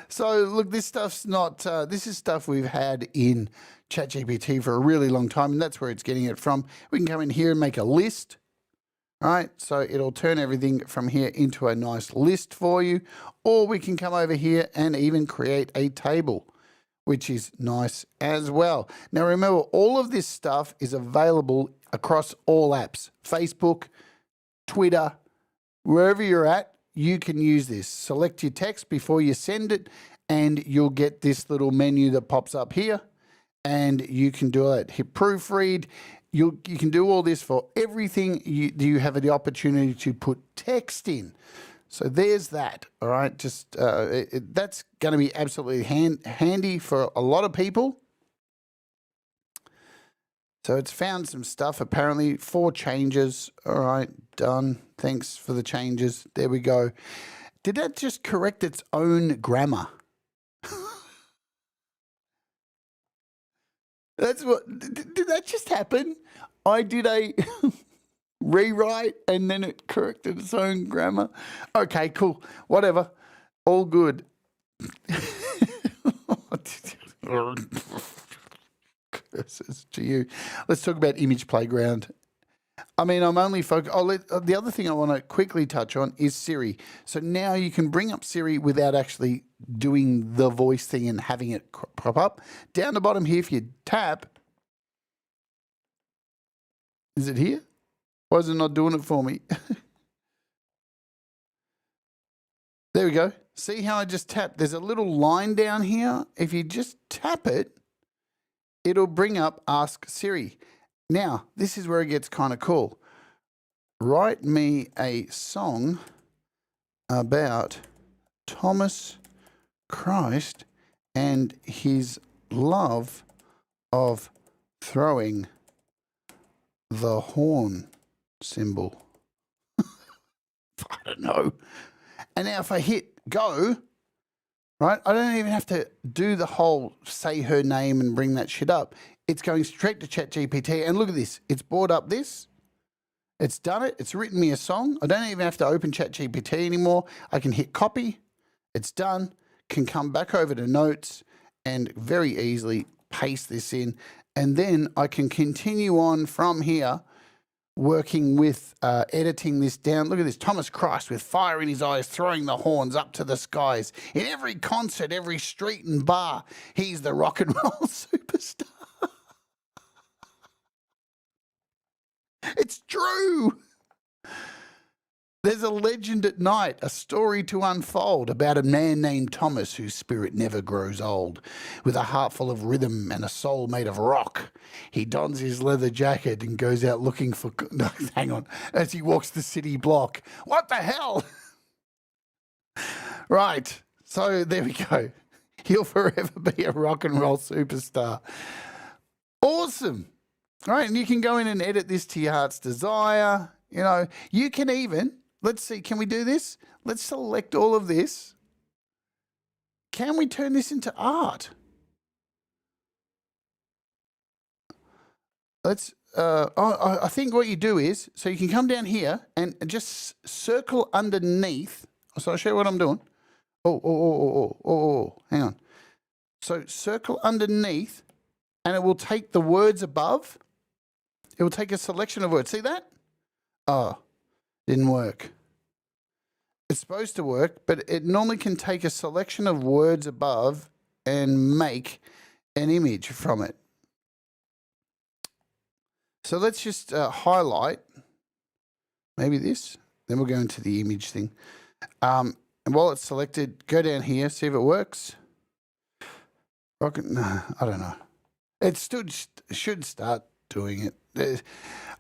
So look, this stuff's not, this is stuff we've had in ChatGPT for a really long time, and that's where it's getting it from. We can come in here and make a list. All right, so it'll turn everything from here into a nice list for you, or we can come over here and even create a table, which is nice as well. Now remember, all of this stuff is available across all apps, Facebook, Twitter, wherever you're at. You can use this. Select your text before you send it, and you'll get this little menu that pops up here, and you can do it. Hit proofread. You can do all this for everything you have the opportunity to put text in. So there's that. All right, just that's going to be absolutely handy for a lot of people. So it's found some stuff, apparently 4 changes. All right, done. Thanks for the changes. There we go. Did that just correct its own grammar? That's what, did that just happen? I did a rewrite and then it corrected its own grammar. Okay, cool. Whatever. All good. Curses to you. Let's talk about Image Playground. I mean, I'm only focused. The other thing I want to quickly touch on is Siri. So now you can bring up Siri without actually doing the voice thing and having it pop up. Down the bottom here, if you tap, is it here? Why is it not doing it for me? There we go. See how I just tapped? There's a little line down here. If you just tap it, it'll bring up Ask Siri. Now, this is where it gets kind of cool. Write me a song about Thomas Christ and his love of throwing the horn symbol. I don't know. And now if I hit go, right, I don't even have to do the whole say her name and bring that shit up. It's going straight to ChatGPT. And look at this. It's brought up this. It's done it. It's written me a song. I don't even have to open ChatGPT anymore. I can hit copy. It's done. Can come back over to notes and very easily paste this in. And then I can continue on from here working with editing this down. Look at this. Thomas Christ with fire in his eyes, throwing the horns up to the skies. In every concert, every street and bar, he's the rock and roll superstar. It's true. There's a legend at night, a story to unfold about a man named Thomas whose spirit never grows old. With a heart full of rhythm and a soul made of rock, he dons his leather jacket and goes out looking for... No, hang on. As he walks the city block. What the hell? Right. So there we go. He'll forever be a rock and roll superstar. Awesome. All right, and you can go in and edit this to your heart's desire. You know, you can even... Let's see, can we do this? Let's select all of this. Can we turn this into art? Let's, I think what you do is, so you can come down here and just circle underneath. So I'll show you what I'm doing. Hang on. So circle underneath and it will take the words above. It will take a selection of words. See that? Oh. Didn't work. It's supposed to work, but it normally can take a selection of words above and make an image from it. So let's just highlight maybe this. Then we'll go into the image thing. And while it's selected, go down here, see if it works. No, I don't know. It should start doing it.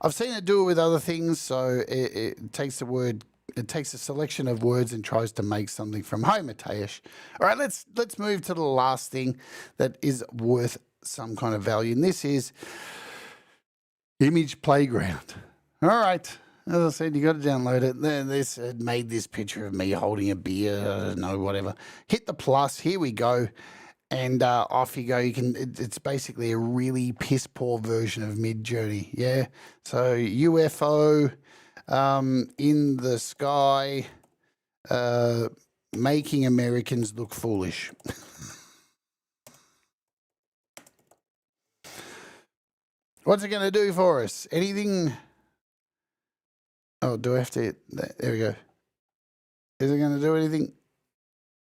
I've seen it do it with other things, so it takes a selection of words and tries to make something from home, Mateus. All right, let's move to the last thing that is worth some kind of value, and this is Image Playground. All right, as I said, you got to download it. This made this picture of me holding a beer, I don't know, whatever. Hit the plus. Here we go. And off you go. It's basically a really piss poor version of Midjourney. Yeah. So UFO in the sky, making Americans look foolish. What's it going to do for us? Anything? Oh, do I have to? There we go. Is it going to do anything?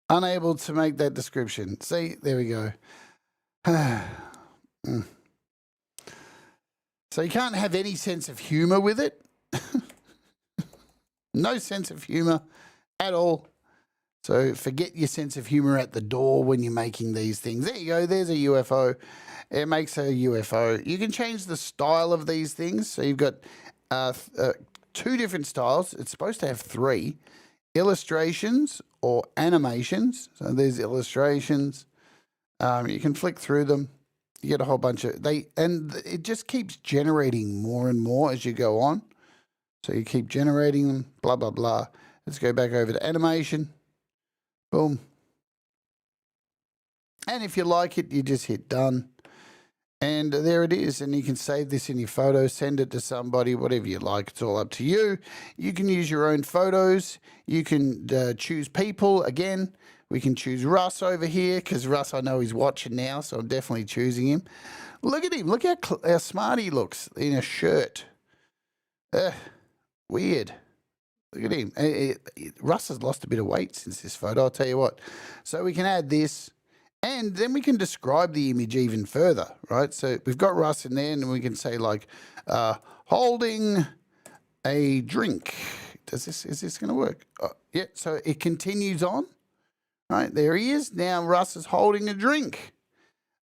Unable to make that description. See, there we go. So you can't have any sense of humor with it. No sense of humor at all. So forget your sense of humor at the door when you're making these things. There you go. There's a UFO. It makes a UFO. You can change the style of these things. So you've got two different styles. It's supposed to have three. Illustrations or animations. So there's illustrations. You can flick through them. You get a whole bunch of and it just keeps generating more and more as you go on. So you keep generating them, blah, blah, blah. Let's go back over to animation. Boom. And if you like it, you just hit done. And there it is. And you can save this in your photos, send it to somebody, whatever you like. It's all up to you. You can use your own photos. You can choose people. Again, we can choose Russ over here because Russ, I know he's watching now, so I'm definitely choosing him. Look at him. Look how smart he looks in a shirt. Weird. Look at him. Russ has lost a bit of weight since this photo, I'll tell you what. So we can add this. And then we can describe the image even further, right? So we've got Russ in there, and we can say like, holding a drink. Is this going to work? Oh, yeah. So it continues on. Right there he is. Now Russ is holding a drink,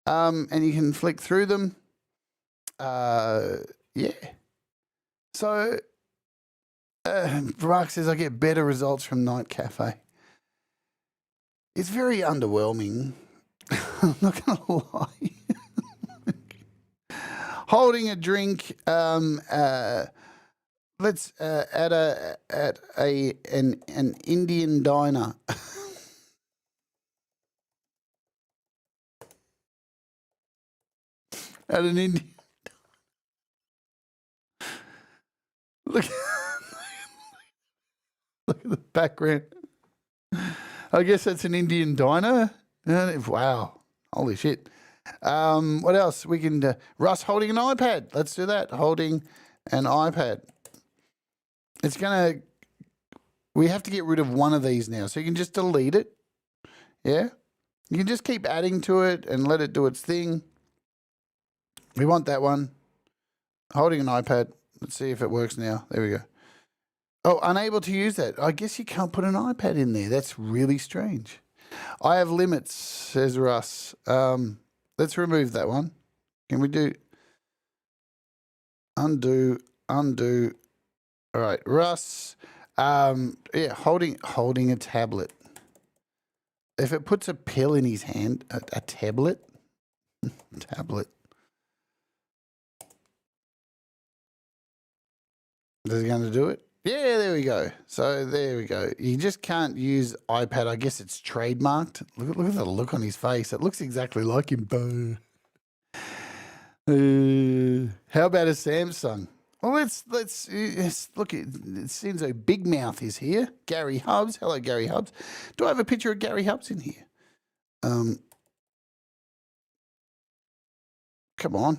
and you can flick through them. Yeah. So Barack says I get better results from Night Cafe. It's very underwhelming. I'm not going to lie. Holding a drink. Let's at an Indian diner. At an Indian. Look. Look at the background. I guess that's an Indian diner. Wow. Holy shit. What else? We can, Russ holding an iPad. Let's do that. Holding and iPad. It's going to, we have to get rid of one of these now. So you can just delete it. Yeah. You can just keep adding to it and let it do its thing. We want that one. Holding an iPad. Let's see if it works now. There we go. Oh, unable to use that. I guess you can't put an iPad in there. That's really strange. I have limits, says Russ. Let's remove that one. Can we do undo? All right, Russ. Yeah, holding a tablet. If it puts a pill in his hand, a tablet, tablet. Is it going to do it? Yeah, there we go. So there we go. You just can't use iPad. I guess it's trademarked. Look at the look on his face. It looks exactly like him. How about a Samsung? Well, let's look. It seems like Big Mouth is here. Gary Hubbs. Hello, Gary Hubbs. Do I have a picture of Gary Hubbs in here? Come on.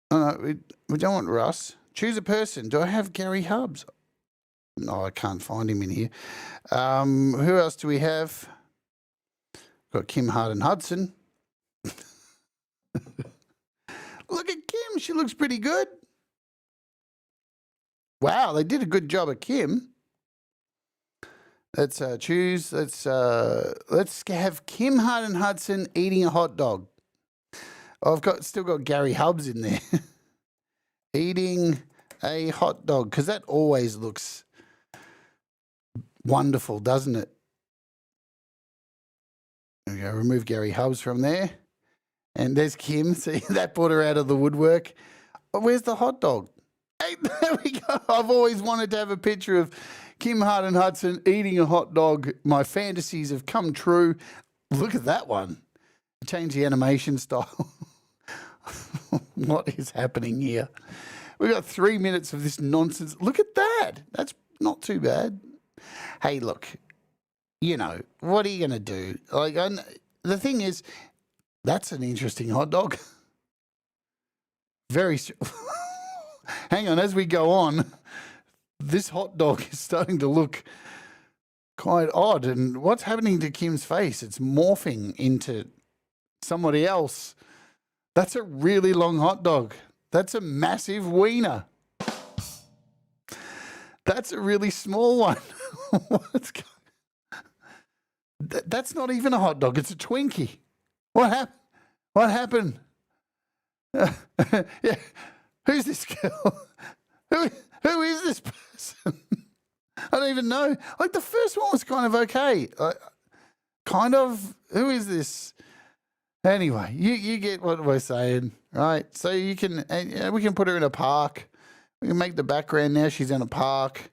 Oh, no, we don't want Russ. Choose a person. Do I have Gary Hubbs? No, I can't find him in here. Who else do we have? Got Kim Harden Hudson. Look at Kim. She looks pretty good. Wow, they did a good job of Kim. Let's choose. Let's have Kim Harden Hudson eating a hot dog. Oh, I've still got Gary Hubbs in there. Eating a hot dog, because that always looks wonderful, doesn't it? There we go. Remove Gary Hubbs from there. And there's Kim. See, that brought her out of the woodwork. Oh, where's the hot dog? Hey, there we go. I've always wanted to have a picture of Kim Harden Hudson eating a hot dog. My fantasies have come true. Look at that one. Change the animation style. What is happening here? We've got 3 minutes of this nonsense. Look at that. That's not too bad. Hey, look, you know, what are you going to do? Like, the thing is, that's an interesting hot dog. Very. Hang on, as we go on, this hot dog is starting to look quite odd. And what's happening to Kim's face? It's morphing into somebody else. That's a really long hot dog. That's a massive wiener. That's a really small one. That's not even a hot dog. It's a Twinkie. What happened? What happened? Yeah. Who's this girl? Who is this person? I don't even know. Like, the first one was kind of okay. Kind of. Who is this? Anyway, you get what we're saying, right? So you can, we can put her in a park. We can make the background now she's in a park.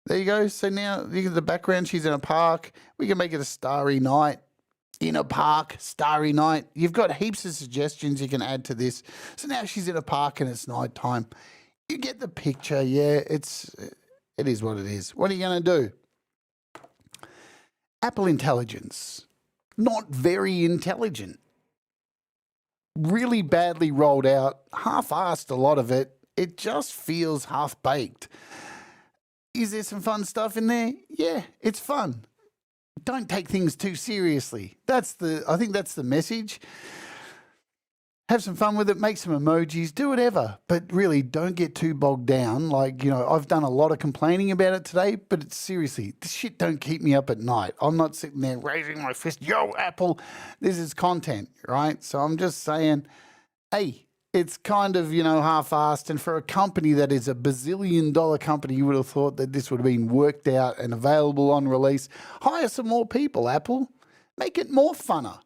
There you go. So now you get the background, she's in a park. We can make it a starry night. In a park, starry night. You've got heaps of suggestions you can add to this. So now she's in a park and it's night time. You get the picture. Yeah, it is what it is. What are you going to do? Apple Intelligence. Not very intelligent. Really badly rolled out, half-assed a lot of it. It just feels half-baked. Is there some fun stuff in there? Yeah, it's fun. Don't take things too seriously. I think that's the message. Have some fun with it, make some emojis, do whatever. But really, don't get too bogged down. Like, you know, I've done a lot of complaining about it today, but it's seriously, this shit don't keep me up at night. I'm not sitting there raising my fist, yo, Apple, this is content, right? So I'm just saying, hey, it's kind of, you know, half-assed. And for a company that is a bazillion-dollar company, you would have thought that this would have been worked out and available on release. Hire some more people, Apple. Make it more funner.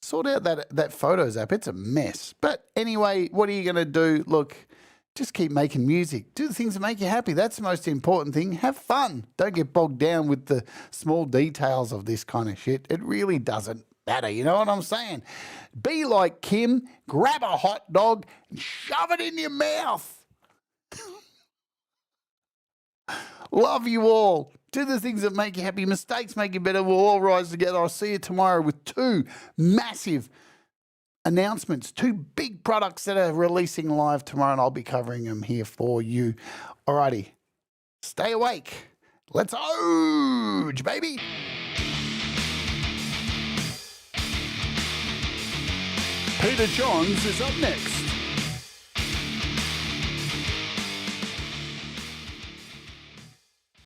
Sort out that Photos app. It's a mess. But anyway, what are you going to do? Look, just keep making music. Do the things that make you happy. That's the most important thing. Have fun. Don't get bogged down with the small details of this kind of shit. It really doesn't matter. You know what I'm saying? Be like Kim. Grab a hot dog and shove it in your mouth. Love you all. Do the things that make you happy. Mistakes make you better. We'll all rise together. I'll see you tomorrow with 2 massive announcements, 2 big products that are releasing live tomorrow, and I'll be covering them here for you. Alrighty, stay awake. Let's Oge, baby. Peter Johns is up next.